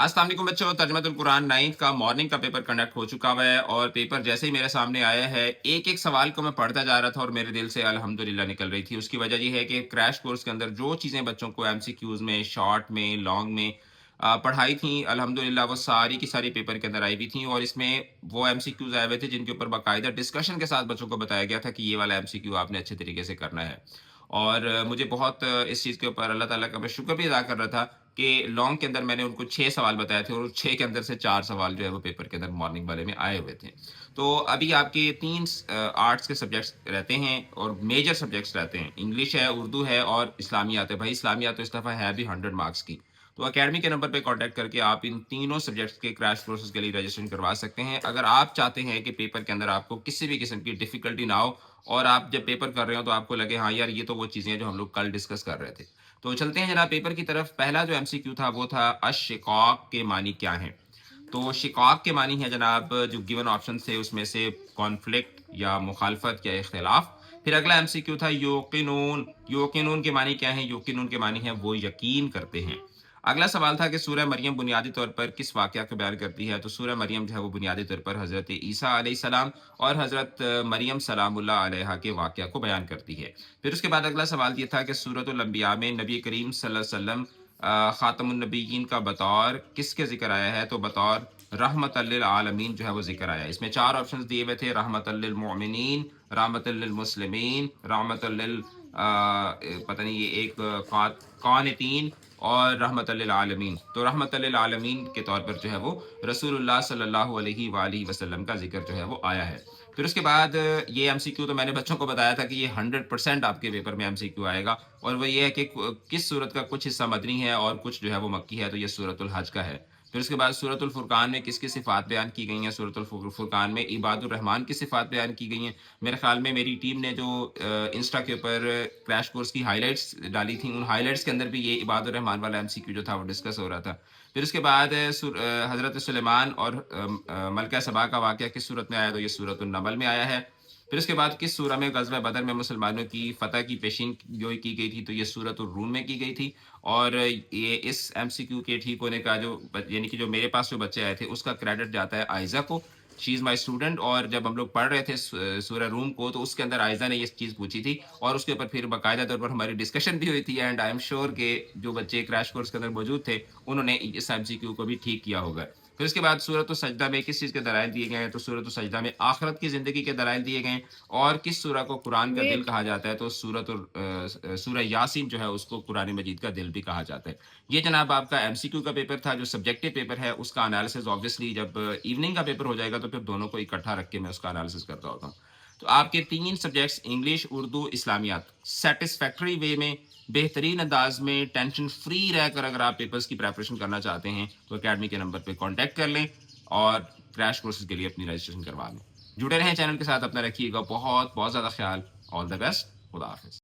अस्सलाम वालेकुम बच्चों, तर्जुमतुल कुरान 9th का मॉर्निंग का पेपर कंडक्ट हो चुका हुआ है और पेपर जैसे ही मेरे सामने आया है, एक-एक सवाल को मैं पढ़ता जा रहा था और मेरे दिल से अल्हम्दुलिल्लाह निकल रही थी। उसकी वजह ये है कि क्रैश कोर्स के अंदर जो चीज़ें बच्चों को एमसीक्यूज़ में, शॉर्ट में, लॉन्ग में पढ़ाई थी, अल्हम्दुलिल्लाह वो सारी की सारी पेपर के अंदर आई हुई थी और इसमें वो एमसीक्यूज़ आए हुए थे जिनके ऊपर बाकायदा डिस्कशन के साथ बच्चों को बताया गया था कि ये वाला एमसीक्यू आपने अच्छे तरीके से करना है। और मुझे बहुत इस चीज़ के ऊपर अल्लाह ताला का मैं शुक्र भी अदा कर रहा था कि लॉन्ग के अंदर मैंने उनको 6 सवाल बताए थे और 6 के अंदर से 4 सवाल जो है वो पेपर के अंदर मॉर्निंग वाले में आए हुए थे। तो अभी आपके 3 आर्ट्स के सब्जेक्ट्स रहते हैं और मेजर सब्जेक्ट्स रहते हैं। इंग्लिश है, उर्दू है और इस्लामियात है। भाई इस्लामियात तो इस दफ़ा है भी 100 मार्क्स की। तो अकेडमी के नंबर पे कॉन्टैक्ट करके आप इन तीनों सब्जेक्ट्स के क्रैश कोर्सेज़ के लिए रजिस्ट्रेशन करवा सकते हैं। अगर आप चाहते हैं कि पेपर के अंदर आपको किसी भी किस्म की डिफ़िकल्टी ना हो और आप जब पेपर कर रहे हो तो आपको लगे हाँ यार ये तो वो चीज़ें हैं जो हम लोग कल डिस्कस कर रहे थे। तो चलते हैं जनाब पेपर की तरफ। पहला जो एमसीक्यू था वो था अश्शिक़ाक़ के मानी क्या हैं? तो शिक़ाक़ के मानी है जनाब जो गिवन ऑप्शन थे उसमें से कॉन्फ्लिक्ट या मुखालफत या इख्तिलाफ। फिर अगला एमसीक्यू था यूक़िनून। यूक़िनून के मानी क्या हैं? यूक़िनून के मानी है वो यकीन करते हैं। अगला सवाल था कि सूरह मरियम बुनियादी तौर पर किस वाक़या को बयान करती है? तो सूरह मरियम जो है वो बुनियादी तौर पर हज़रत ईसा अलैहिस्सलाम और हज़रत मरियम सलामुल्लाह अलैहा के वाक़या को बयान करती है। फिर उसके बाद अगला सवाल ये था कि सूरतुल अंबिया में नबी करीम सल्लल्लाहु अलैहि वसल्लम ख़ातमुन नबिय्यीन का बतौर किसके ज़िक्र आया है? तो बतौर रहमतल लिल आलमीन जो है वो ज़िक्र आया है। इसमें 4 ऑप्शंस दिए हुए थे रहमतल लिल मोमिनीन, रहमतल लिल मुस्लिमीन, रहमतल लिल पता नहीं ये एक क़ानितीन और रहमतल लिल आलमीन। तो रहमतल लिल आलमीन के तौर पर जो है वो रसूलुल्लाह सल्लल्लाहु अलैहि वालिहि वसल्लम का ज़िक्र जो है वो आया है। फिर उसके बाद ये एमसीक्यू तो मैंने बच्चों को बताया था कि ये 100% आपके पेपर में एमसीक्यू आएगा और वो ये है कि किस सूरत का कुछ हिस्सा मदनी है और कुछ जो है वो मक्की है, तो ये सूरतुल हज का है। फिर उसके बाद सूरतुल फुरकान में किसकी सिफ़ात बयान की गई हैं? सूरतुल फुरकान में इबादुर रहमान की सिफ़ात बयान की गई हैं। मेरे ख़्याल में मेरी टीम ने जो इंस्टा के ऊपर क्रैश कोर्स की हाइलाइट्स डाली थी, उन हाइलाइट्स के अंदर भी ये इबादुर रहमान वाला एमसीक्यू जो था वो डिस्कस हो रहा था। फिर उसके बाद हज़रत सुलेमान और मलका सबा का वाक़या किस सूरत में आया? तो ये सूरतुन नमल में आया है। फिर उसके बाद किस सूरा में ग़ज़वा बदर में मुसलमानों की फ़तह की पेशीन गोई की गई थी? तो ये सूरतुर रूम में की गई थी और ये इस एमसीक्यू के ठीक होने का जो यानी कि जो मेरे पास जो बच्चे आए थे उसका क्रेडिट जाता है आयज़ा को। शी इज़ माय स्टूडेंट और जब हम लोग पढ़ रहे थे सूरह रूम को तो उसके अंदर आयज़ा ने ये चीज़ पूछी थी और उसके ऊपर फिर बाकायदा तौर पर हमारी डिस्कशन भी हुई थी एंड आई एम श्योर कि जो बच्चे क्रैश कोर्स के अंदर मौजूद थे, उन्होंने इस एमसीक्यू को भी ठीक किया होगा। फिर उसके बाद सूरत सजदा में किस चीज़ के दलाइल दिए गए हैं? तो सूरत सजदा में आखिरत की ज़िंदगी के दलाइल दिए गए हैं और किस सूरा को कुरान का दिल कहा जाता है? तो सूरह यासीन जो है उसको कुरान मजीद का दिल भी कहा जाता है। ये जनाब आपका एमसीक्यू का पेपर था, जो सब्जेक्टिव पेपर है उसका एनालिसिस ऑब्वियसली जब इवनिंग का पेपर हो जाएगा तो फिर दोनों को इकट्ठा रख के मैं उसका एनालिसिस करता होता हूँ। तो आपके 3 सब्जेक्ट्स इंग्लिश, उर्दू, इस्लामियात सैटिस्फैक्टरी वे में बेहतरीन अंदाज में टेंशन फ्री रहकर अगर आप पेपर्स की प्रिपरेशन करना चाहते हैं तो अकेडमी के नंबर पे कांटेक्ट कर लें और क्रैश कोर्सेज के लिए अपनी रजिस्ट्रेशन करवा लें। जुड़े रहें चैनल के साथ, अपना रखिएगा बहुत बहुत ज़्यादा ख्याल। All the best. खुदा हाफिज़।